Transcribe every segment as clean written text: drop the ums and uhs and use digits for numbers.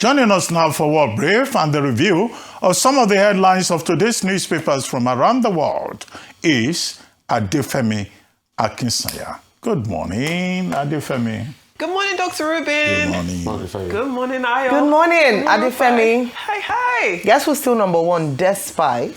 Joining us now for World Brief and the review of some of the headlines of today's newspapers from around the world is Adefemi Akinsanya. Good morning, Adefemi. Good morning, Dr. Rubin. Good morning. Good morning, Ayo. Good morning, Adefemi. Hi. Guess who's still number one despite?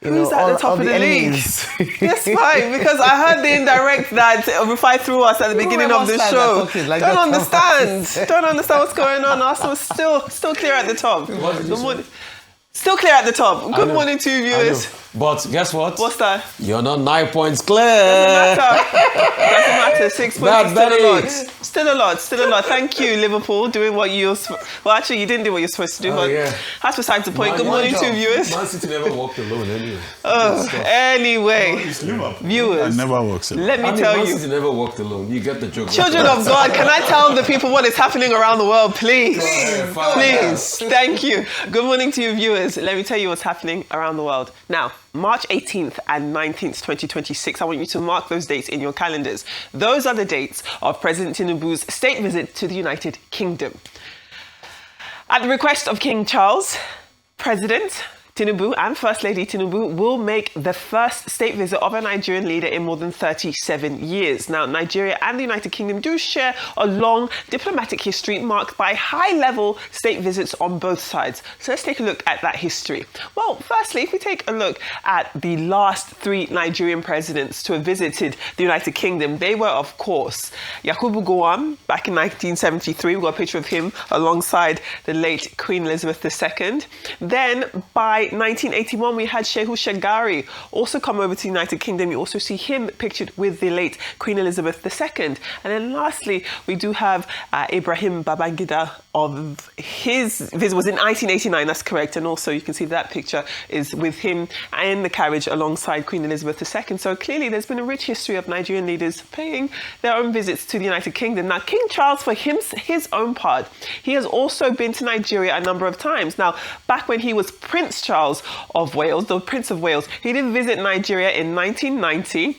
Who's at the top of the league? Despite, because I heard the indirect that Rufai threw us at the beginning of the show. Don't understand what's going on. Arsenal is still clear at the top. Good morning. Still clear at the top. Good morning to you, viewers. But guess what? What's that? You're not 9 points clear. Doesn't matter. 6 points is still a lot. Still a lot. Thank you, Liverpool, doing what you're... Well, actually, you didn't do what you're supposed to do. That's besides the point. Good morning to viewers. Man City never walked alone anyway. Anyway, viewers. It never works alone. Let me tell you. Man City never walked alone. You get the joke. Children of God, can I tell the people what is happening around the world, please? Please. Thank you. Good morning to you, viewers. Let me tell you what's happening around the world. Now, March 18th and 19th, 2026. I want you to mark those dates in your calendars. Those are the dates of President Tinubu's state visit to the United Kingdom. At the request of King Charles, President Tinubu and First Lady Tinubu will make the first state visit of a Nigerian leader in more than 37 years. Now, Nigeria and the United Kingdom do share a long diplomatic history marked by high-level state visits on both sides. So let's take a look at that history. Well, firstly, if we take a look at the last 3 Nigerian presidents to have visited the United Kingdom, they were, of course, Yakubu Gowon back in 1973. We've got a picture of him alongside the late Queen Elizabeth II. Then, by 1981, we had Shehu Shagari also come over to the United Kingdom. You also see him pictured with the late Queen Elizabeth II. And then lastly, we do have Ibrahim Babangida. Of his visit was in 1989, that's correct. And also you can see that picture is with him in the carriage alongside Queen Elizabeth II. So clearly there's been a rich history of Nigerian leaders paying their own visits to the United Kingdom. Now, King Charles, for his own part, he has also been to Nigeria a number of times. Now, back when he was Prince Charles of Wales, the Prince of Wales, he did visit Nigeria in 1990,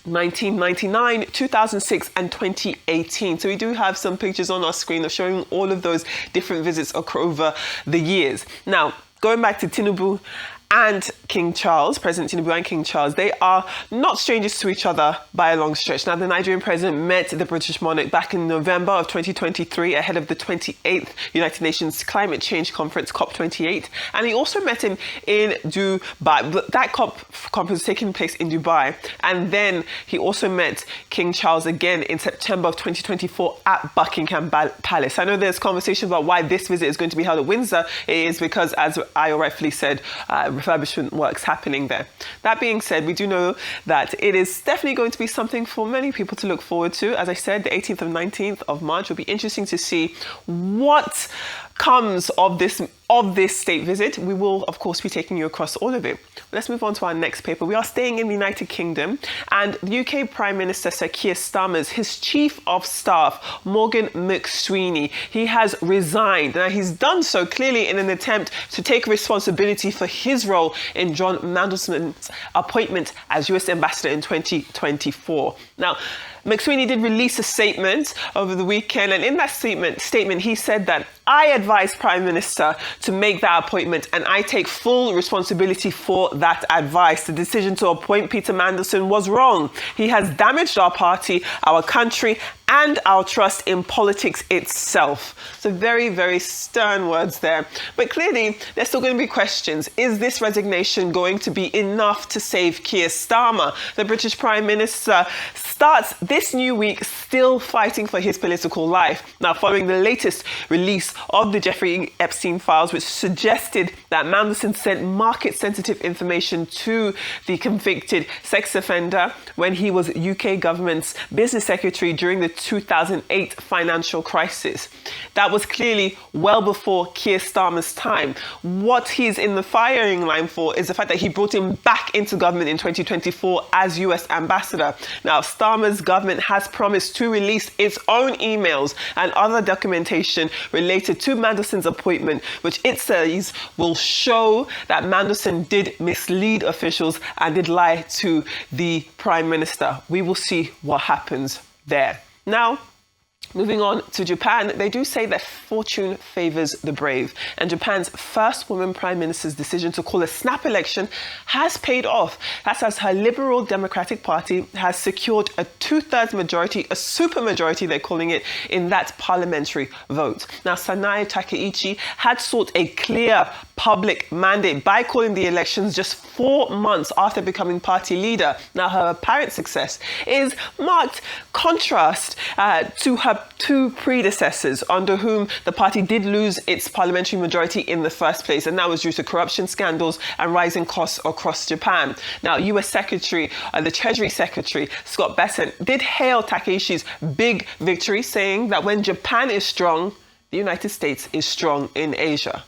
1999, 2006 and 2018. So we do have some pictures on our screen of showing all of those different visits over the years. Now, going back to Tinubu and King Charles, President Tinubu and King Charles, they are not strangers to each other by a long stretch. Now, the Nigerian president met the British monarch back in November of 2023 ahead of the 28th United Nations Climate Change Conference, COP28. And he also met him in Dubai. That conference was taking place in Dubai. And then he also met King Charles again in September of 2024 at Buckingham Palace. I know there's conversation about why this visit is going to be held at Windsor. It is because, as I rightfully said, refurbishment works happening there. That being said, we do know that it is definitely going to be something for many people to look forward to. As I said, the 18th and 19th of March will be interesting to see what comes of this state visit. We will, of course, be taking you across all of it. Let's move on to our next paper. We are staying in the United Kingdom, and the UK Prime Minister Sir Keir Starmer's, his Chief of Staff, Morgan McSweeney, he has resigned. Now, he's done so clearly in an attempt to take responsibility for his role in John Mandelson's appointment as US Ambassador in 2024. Now, McSweeney did release a statement over the weekend, and in that statement, he said that I advised Prime Minister to make that appointment, and I take full responsibility for that advice. The decision to appoint Peter Mandelson was wrong. He has damaged our party, our country, and our trust in politics itself. So very, very stern words there. But clearly, there's still going to be questions. Is this resignation going to be enough to save Keir Starmer? The British Prime Minister starts this new week still fighting for his political life. Now, following the latest release of the Jeffrey Epstein files, which suggested that Mandelson sent market-sensitive information to the convicted sex offender when he was UK government's business secretary during the 2008 financial crisis. That was clearly well before Keir Starmer's time. What he's in the firing line for is the fact that he brought him back into government in 2024 as US ambassador. Now, Starmer's government has promised to release its own emails and other documentation related to Mandelson's appointment, which it says will show that Mandelson did mislead officials and did lie to the Prime Minister. We will see what happens there. Now, Moving on to Japan, they do say that fortune favors the brave. And Japan's first woman prime minister's decision to call a snap election has paid off. That's as her Liberal Democratic Party has secured a 2/3 majority, a supermajority they're calling it, in that parliamentary vote. Now, Sanae Takeichi had sought a clear public mandate by calling the elections just 4 months after becoming party leader. Now, her apparent success is marked contrast to her two predecessors, under whom the party did lose its parliamentary majority in the first place, and that was due to corruption scandals and rising costs across Japan. Now, US Secretary, the Treasury Secretary, Scott Bessent, did hail Takeichi's big victory, saying that when Japan is strong, the United States is strong in Asia.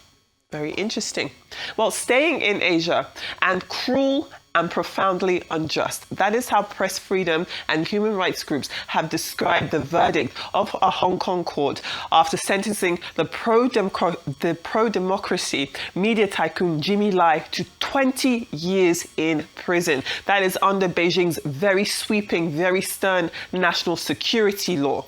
Very interesting. Well, staying in Asia, and cruel and profoundly unjust. That is how press freedom and human rights groups have described the verdict of a Hong Kong court after sentencing the pro-democracy media tycoon Jimmy Lai to 20 years in prison. That is under Beijing's very sweeping, very stern national security law.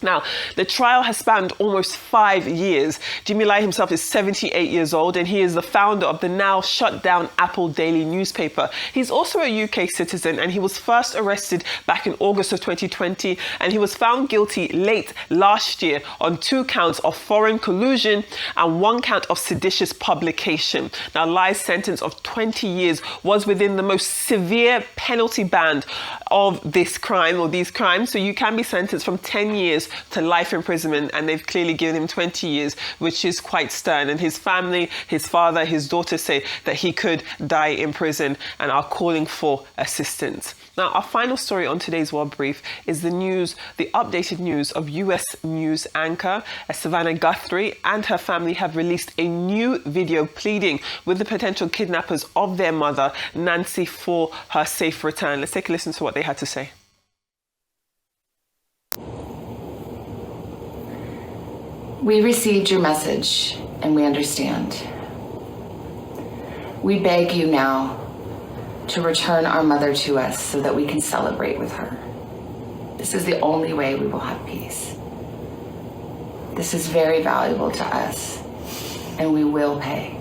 Now, the trial has spanned almost 5 years. Jimmy Lai himself is 78 years old, and he is the founder of the now shut down Apple Daily newspaper. He's also a UK citizen, and he was first arrested back in August of 2020, and he was found guilty late last year on 2 counts of foreign collusion and 1 count of seditious publication. Now, Lai's sentence of 20 years was within the most severe penalty band of this crime, or these crimes, so you can be sentenced from 10 years to life imprisonment, and they've clearly given him 20 years, which is quite stern. And his family, his father, his daughter say that he could die in prison and are calling for assistance. Now, our final story on today's World Brief is the updated news of US news anchor Savannah Guthrie and her family have released a new video pleading with the potential kidnappers of their mother, Nancy, for her safe return. Let's take a listen to what they had to say. We received your message, and we understand. We beg you now to return our mother to us so that we can celebrate with her. This is the only way we will have peace. This is very valuable to us, and we will pay.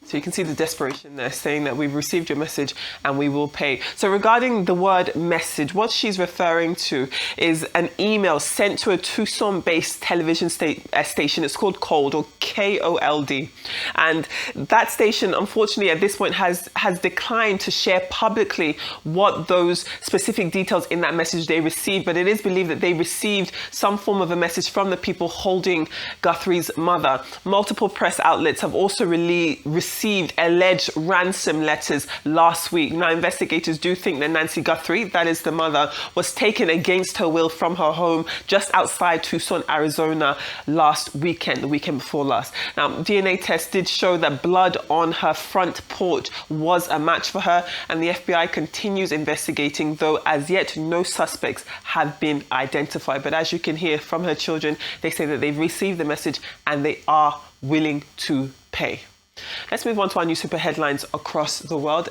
So you can see the desperation there, saying that we've received your message and we will pay. So regarding the word message, what she's referring to is an email sent to a Tucson-based television station. It's called Cold, or KOLD. And that station, unfortunately, at this point has declined to share publicly what those specific details in that message they received. But it is believed that they received some form of a message from the people holding Guthrie's mother. Multiple press outlets have also received alleged ransom letters last week. Now, investigators do think that Nancy Guthrie, that is the mother, was taken against her will from her home just outside Tucson, Arizona last weekend, the weekend before last. Now, DNA tests did show that blood on her front porch was a match for her, and the FBI continues investigating, though as yet no suspects have been identified. But as you can hear from her children, they say that they've received the message and they are willing to pay. Let's move on to our newspaper headlines across the world.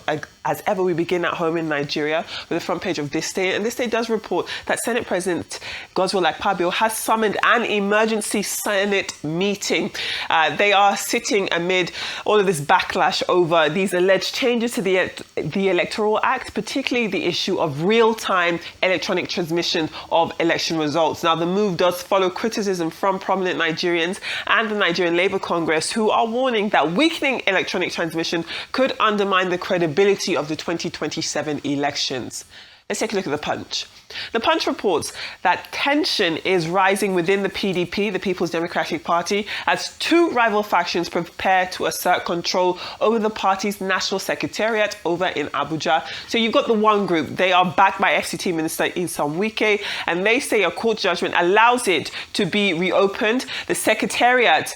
As ever, we begin at home in Nigeria with the front page of This Day. And This Day does report that Senate President Godswill Akpabio has summoned an emergency Senate meeting. They are sitting amid all of this backlash over these alleged changes to the Electoral Act, particularly the issue of real-time electronic transmission of election results. Now, the move does follow criticism from prominent Nigerians and the Nigerian Labour Congress, who are warning that weakening electronic transmission could undermine the credibility of the 2027 elections. Let's take a look at the Punch. The Punch reports that tension is rising within the PDP, the People's Democratic Party, as 2 rival factions prepare to assert control over the party's national secretariat over in Abuja. So you've got the one group. They are backed by FCT Minister Nyesom Wike, and they say a court judgment allows it to be reopened. The secretariat,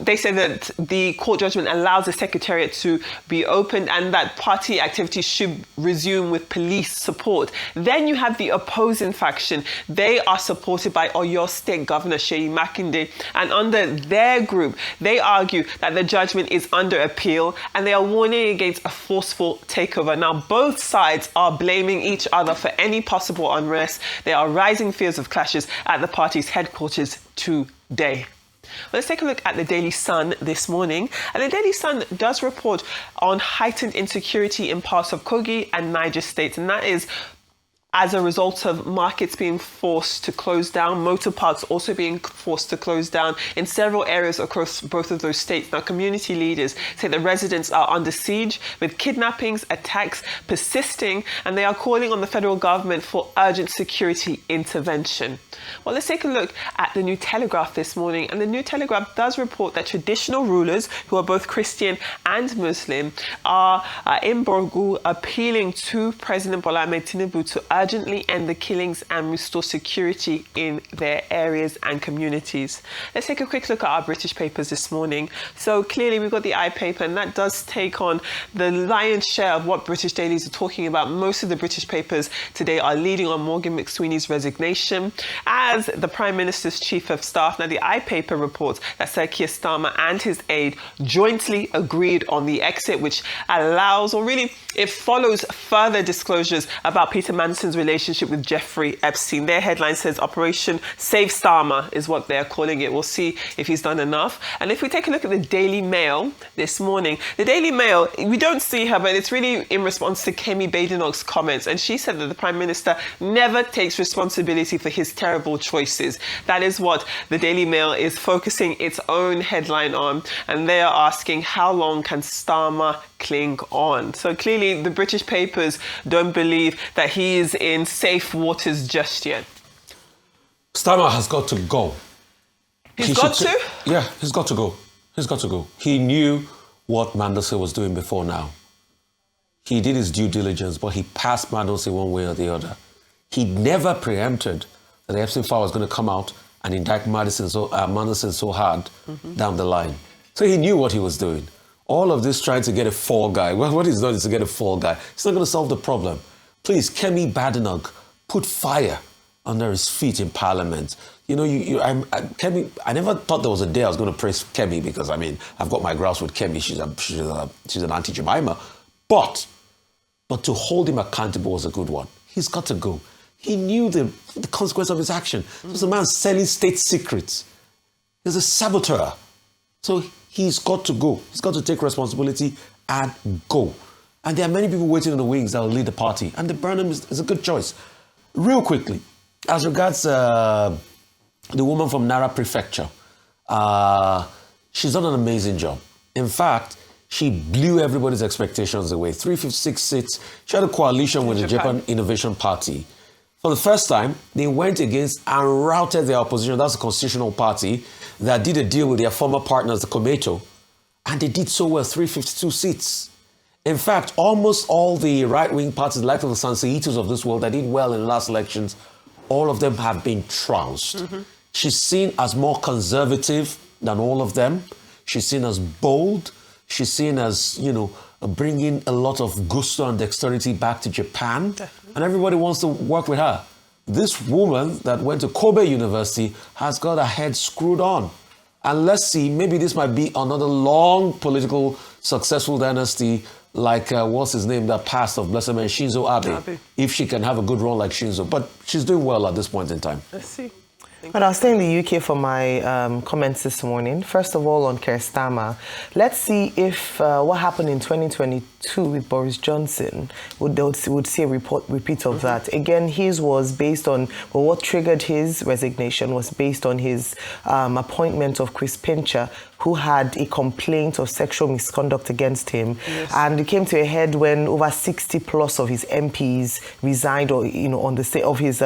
they say that the court judgment allows the secretariat to be opened and that party activities should resume with police support. support. Then you have the opposing faction. They are supported by Oyo State Governor Seyi Makinde, and under their group, they argue that the judgment is under appeal and they are warning against a forceful takeover. Now, both sides are blaming each other for any possible unrest. There are rising fears of clashes at the party's headquarters today. Let's take a look at the Daily Sun this morning. And the Daily Sun does report on heightened insecurity in parts of Kogi and Niger states, and that is as a result of markets being forced to close down, motor parks also being forced to close down in several areas across both of those states. Now, community leaders say the residents are under siege with kidnappings, attacks persisting, and they are calling on the federal government for urgent security intervention. Well, let's take a look at the New Telegraph this morning. And the New Telegraph does report that traditional rulers, who are both Christian and Muslim, are in Borgu appealing to President Bola Ahmed Tinubu to urgently end the killings and restore security in their areas and communities. Let's take a quick look at our British papers this morning. So clearly we've got the iPaper, and that does take on the lion's share of what British dailies are talking about. Most of the British papers today are leading on Morgan McSweeney's resignation as the Prime Minister's Chief of Staff. Now, the iPaper reports that Sir Keir Starmer and his aide jointly agreed on the exit, which allows, or really it follows further disclosures about Peter Manson's relationship with Jeffrey Epstein. Their headline says Operation Save Starmer is what they're calling it. We'll see if he's done enough. And if we take a look at the Daily Mail this morning, the Daily Mail, we don't see her, but it's really in response to Kemi Badenoch's comments. And she said that the Prime Minister never takes responsibility for his terrible choices. That is what the Daily Mail is focusing its own headline on. And they are asking, how long can Starmer cling on? So clearly the British papers don't believe that he is in safe waters just yet. Starmer has got to go. He's got to? Yeah, he's got to go. He's got to go. He knew what Mandelse was doing before now. He did his due diligence, but he passed Mandelse one way or the other. He never preempted that the Epstein file was going to come out and indict Mandelse so hard down the line. So he knew what he was doing. All of this trying to get a fall guy. Well, what he's done is to get a fall guy. It's not going to solve the problem. Please, Kemi Badenoch, put fire under his feet in Parliament. You know, Kemi, I never thought there was a day I was going to praise Kemi because, I mean, I've got my grouse with Kemi. She's an anti-Jemima. But to hold him accountable was a good one. He's got to go. He knew the consequence of his action. He was a man selling state secrets. He's a saboteur. So he's got to go. He's got to take responsibility and go. And there are many people waiting in the wings that will lead the party. And the Burnham is a good choice. Real quickly, as regards the woman from Nara Prefecture, she's done an amazing job. In fact, she blew everybody's expectations away. 356 seats. She had a coalition with the Japan Innovation Party. For the first time, they went against and routed their opposition. That's the Constitutional Party that did a deal with their former partners, the Komeito. And they did so well, 352 seats. In fact, almost all the right-wing parties, like the Sanseitos of this world that did well in the last elections, all of them have been trounced. She's seen as more conservative than all of them. She's seen as bold. She's seen as, you know, bringing a lot of gusto and dexterity back to Japan. And everybody wants to work with her. This woman that went to Kobe University has got her head screwed on. And let's see, maybe this might be another long political successful dynasty like, what's his name, that passed of blessed man, Shinzo Abe. If she can have a good run like Shinzo. But she's doing well at this point in time. Let's see. But I'll stay in the UK for my comments this morning. First of all, on Keir Starmer, let's see if what happened in 2022 with Boris Johnson would see a repeat of that. Again, his was based on, well, what triggered his resignation was based on his appointment of Chris Pincher, who had a complaint of sexual misconduct against him. Yes. And it came to a head when over 60 plus of his MPs resigned, or, you know, on the of his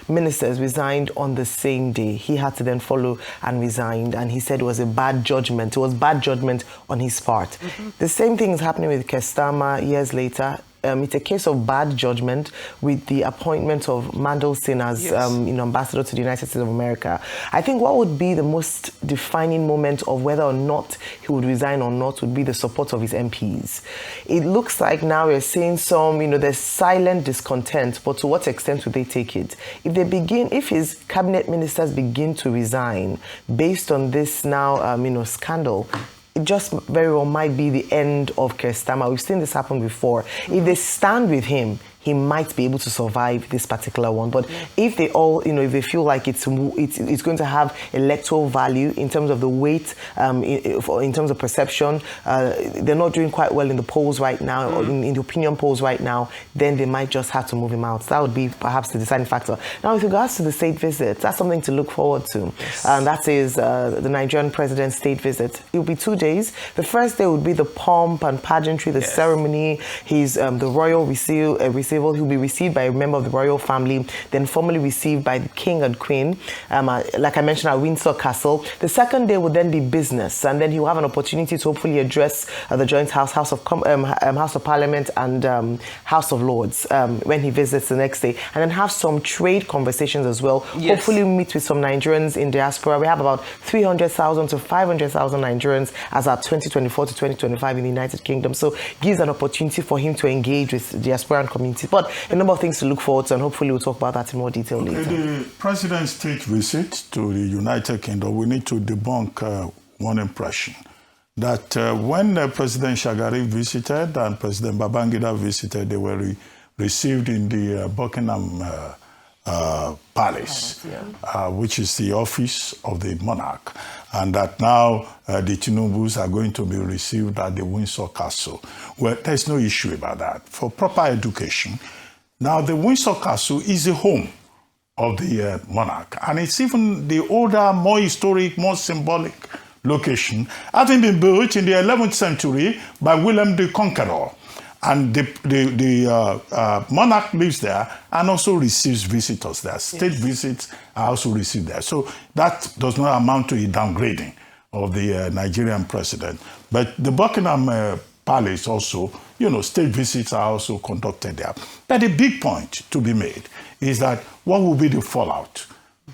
ministers resigned on the same day. He had to then follow and resigned, and he said it was a bad judgment. It was bad judgment on his part. The same thing is happening with Keir Starmer years later. it's a case of bad judgment with the appointment of Mandelson as ambassador to the United States of America. I think what would be the most defining moment of whether or not he would resign or not would be the support of his MPs. It looks like now we're seeing some, there's silent discontent, but to what extent would they take it? If his cabinet ministers begin to resign based on this now, scandal, it just very well might be the end of Keir Starmer. We've seen this happen before. If they stand with him, he might be able to survive this particular one. But if they all, if they feel like it's going to have electoral value in terms of the weight, in terms of perception, they're not doing quite well in the polls right now, or in the opinion polls right now, then they might just have to move him out. That would be perhaps the deciding factor. Now, with regards to the state visit, that's something to look forward to. Yes. And that is the Nigerian president's state visit. It will be 2 days. The first day would be the pomp and pageantry, the ceremony. He's the royal receival. He'll be received by a member of the royal family, then formally received by the king and queen, like I mentioned, at Windsor Castle. The second day would then be business, and then he'll have an opportunity to hopefully address the joint House of Parliament and House of Lords when he visits the next day, and then have some trade conversations as well. Yes. Hopefully meet with some Nigerians in diaspora. We have about 300,000 to 500,000 Nigerians as at 2024 to 2025 in the United Kingdom. So gives an opportunity for him to engage with the diasporan community. But a number of things to look forward to, and hopefully we'll talk about that in more detail later. The president's state visit to the United Kingdom, we need to debunk one impression that when President Shagari visited and President Babangida visited, they were received in the Buckingham Palace, which is the office of the monarch, and that now the Tinubus are going to be received at the Windsor Castle. Well, there's no issue about that. For proper education, now the Windsor Castle is the home of the monarch, and it's even the older, more historic, more symbolic location, having been built in the 11th century by William the Conqueror. And the monarch lives there and also receives visitors there. State visits are also received there. So that does not amount to a downgrading of the Nigerian president. But the Buckingham Palace also, state visits are also conducted there. But the big point to be made is that what will be the fallout?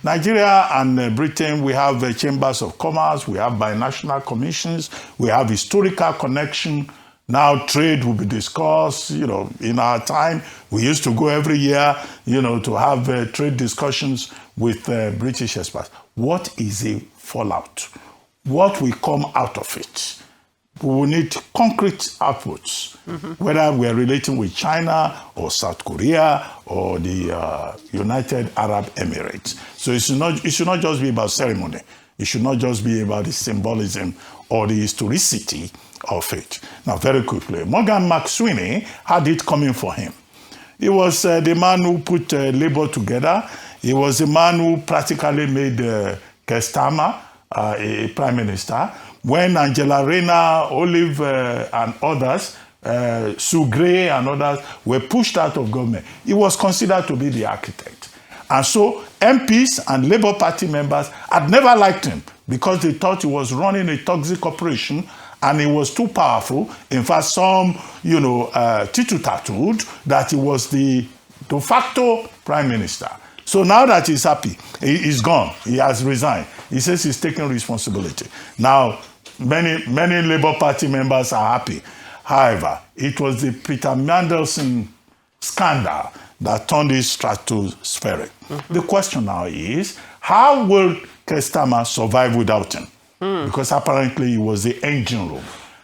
Nigeria and Britain, we have chambers of commerce, we have binational commissions, we have historical connection. Now trade will be discussed. In our time, we used to go every year, to have trade discussions with British experts. What is the fallout? What will come out of it? We will need concrete outputs, whether we are relating with China or South Korea or the United Arab Emirates. So it should not just be about ceremony. It should not just be about the symbolism or the historicity of it. Now, very quickly, Morgan McSweeney had it coming for him. He was the man who put Labour together. He was the man who practically made Keir Starmer a prime minister. When Angela Rayner, Olive and others, Sue Gray and others were pushed out of government, he was considered to be the architect. And so MPs and Labour Party members had never liked him because they thought he was running a toxic operation and he was too powerful. In fact, some, tittle-tattled that he was the de facto prime minister. So now that he's happy, he's gone. He has resigned. He says he's taking responsibility. Now, many Labour Party members are happy. However, it was the Peter Mandelson scandal that turned it stratospheric. The question now is, how will Keir Starmer survive without him? Because apparently he was the engine room.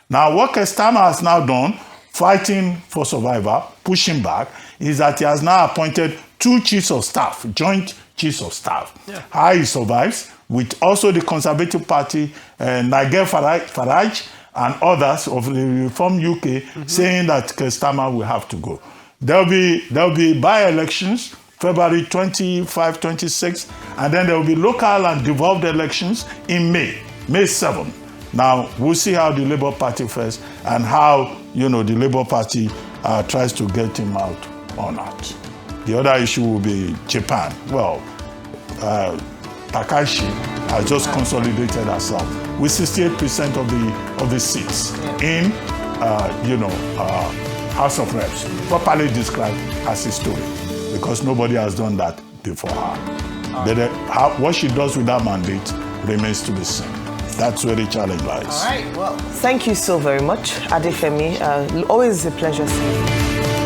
Now, what Keir Starmer has now done, fighting for survival, pushing back, is that he has now appointed 2 chiefs of staff, joint chiefs of staff. How he survives, with also the Conservative Party, Nigel Farage, and others of the Reform UK, saying that Keir Starmer will have to go. There'll be by-elections, February 25, 26, and then there will be local and devolved elections in May 7. Now, we'll see how the Labour Party fares and how, the Labour Party tries to get him out or not. The other issue will be Japan. Well, Takashi has just consolidated herself with 68% of the seats in, House of Reps, properly described as a story, because nobody has done that before her. But what she does with that mandate remains to be seen. That's where the challenge lies. All right, well, thank you so very much, Adefemi. Always a pleasure seeing you.